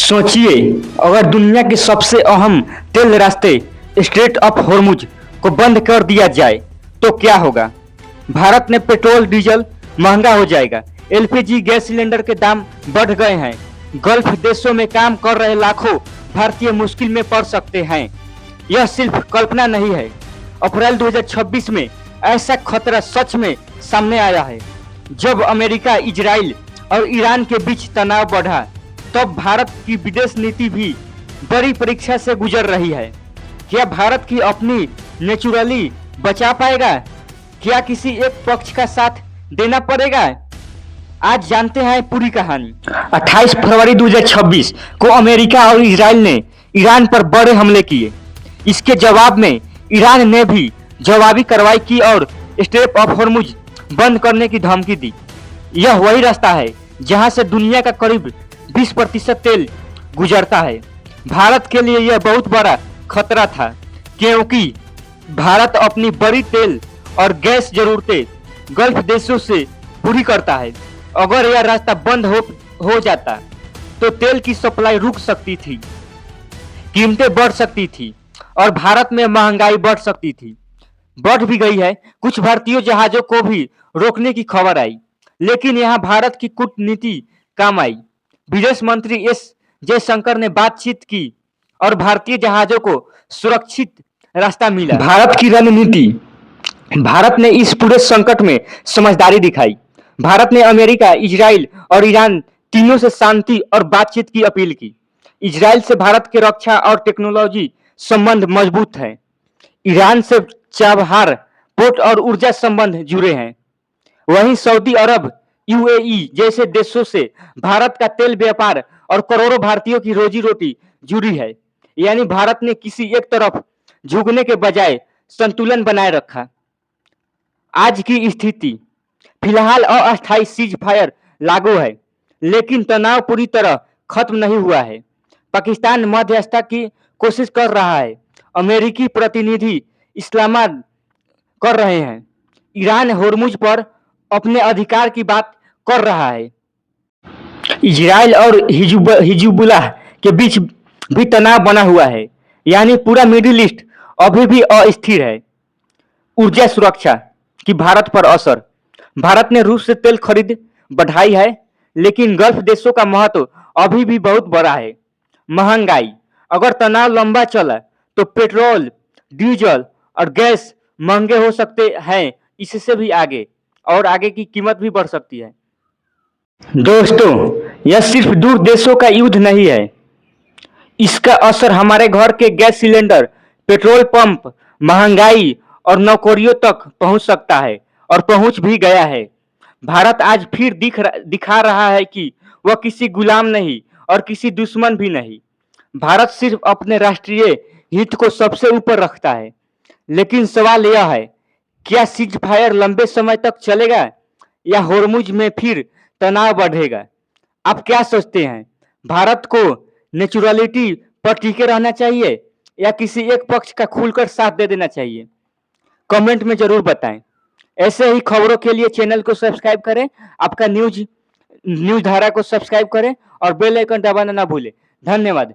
सोचिए, अगर दुनिया के सबसे अहम तेल रास्ते स्ट्रेट ऑफ होर्मुज को बंद कर दिया जाए तो क्या होगा। भारत में पेट्रोल डीजल महंगा हो जाएगा। एलपीजी गैस सिलेंडर के दाम बढ़ गए हैं। गल्फ देशों में काम कर रहे लाखों भारतीय मुश्किल में पड़ सकते हैं। यह सिर्फ कल्पना नहीं है। अप्रैल 2026 में ऐसा खतरा सच में सामने आया है। जब अमेरिका, इजराइल और ईरान के बीच तनाव बढ़ा, तब भारत की विदेश नीति भी बड़ी परीक्षा से गुजर रही है। क्या भारत की अपनी नेचुरली बचा पाएगा? क्या किसी एक पक्ष का साथ देना पड़ेगा? आज जानते हैं पूरी कहानी। 28 फरवरी 2026 को अमेरिका और इजराइल ने ईरान पर बड़े हमले किए। इसके जवाब में ईरान ने भी जवाबी कार्रवाई की और स्ट्रेट ऑफ होर्मुज बंद करने की धमकी दी। यह वही रास्ता है जहां से दुनिया का करीब 20% तेल गुजरता है। भारत के लिए यह बहुत बड़ा खतरा था, क्योंकि भारत अपनी बड़ी तेल और गैस जरूरतें गल्फ देशों से पूरी करता है। अगर यह रास्ता बंद हो जाता तो तेल की सप्लाई रुक सकती थी, कीमतें बढ़ सकती थी और भारत में महंगाई बढ़ सकती थी। बढ़ भी गई है। कुछ भारतीय जहाजों को भी रोकने की खबर आई, लेकिन यहाँ भारत की कूटनीति काम आई। विदेश मंत्री एस जयशंकर ने बातचीत की और भारतीय जहाजों को सुरक्षित रास्ता मिला। भारत की रणनीति। भारत ने इस पूरे संकट में समझदारी दिखाई। भारत ने अमेरिका, इजराइल और ईरान तीनों से शांति और बातचीत की अपील की। इजराइल से भारत के रक्षा और टेक्नोलॉजी संबंध मजबूत है। ईरान से चाबहार पोर्ट और ऊर्जा संबंध जुड़े हैं। वहीं सऊदी अरब, यूएई जैसे देशों से भारत का तेल व्यापार और करोड़ों भारतीयों की रोजी रोटी जुड़ी है। यानी भारत ने किसी एक तरफ झुकने के बजाय संतुलन बनाए रखा। आज की स्थिति। फिलहाल अस्थायी सीज फायर लागू है, लेकिन तनाव पूरी तरह खत्म नहीं हुआ है। पाकिस्तान मध्यस्थता की कोशिश कर रहा है। अमेरिकी प्रतिनिधि इस्लामाबाद कर रहे हैं। ईरान होर्मुज पर अपने अधिकार की बात कर रहा है। इजराइल और हिजबुल्लाह के बीच भी तनाव बना हुआ है। यानी पूरा मिडिल ईस्ट अभी भी अस्थिर है। ऊर्जा सुरक्षा की भारत पर असर। भारत ने रूस से तेल खरीद बढ़ाई है, लेकिन गल्फ देशों का महत्व अभी भी बहुत बड़ा है। महंगाई। अगर तनाव लंबा चला तो पेट्रोल, डीजल और गैस महंगे हो सकते हैं। इससे भी आगे और आगे की कीमत भी बढ़ सकती है। दोस्तों, यह सिर्फ दूर देशों का युद्ध नहीं है। इसका असर हमारे घर के गैस सिलेंडर, पेट्रोल पंप, महंगाई और नौकरियों तक पहुंच सकता है और पहुंच भी गया है। भारत आज फिर दिखा रहा है कि वह किसी गुलाम नहीं और किसी दुश्मन भी नहीं। भारत सिर्फ अपने राष्ट्रीय हित को सबसे ऊपर रखता है। लेकिन सवाल यह है, क्या सीज फायर लंबे समय तक चलेगा या होर्मुज में फिर तनाव बढ़ेगा? आप क्या सोचते हैं? भारत को नेचुरलिटी पर टिके रहना चाहिए या किसी एक पक्ष का खुलकर साथ दे देना चाहिए? कमेंट में जरूर बताएं। ऐसे ही खबरों के लिए चैनल को सब्सक्राइब करें, आपका न्यूज धारा को सब्सक्राइब करें और बेल आइकन दबाना ना भूलें। धन्यवाद।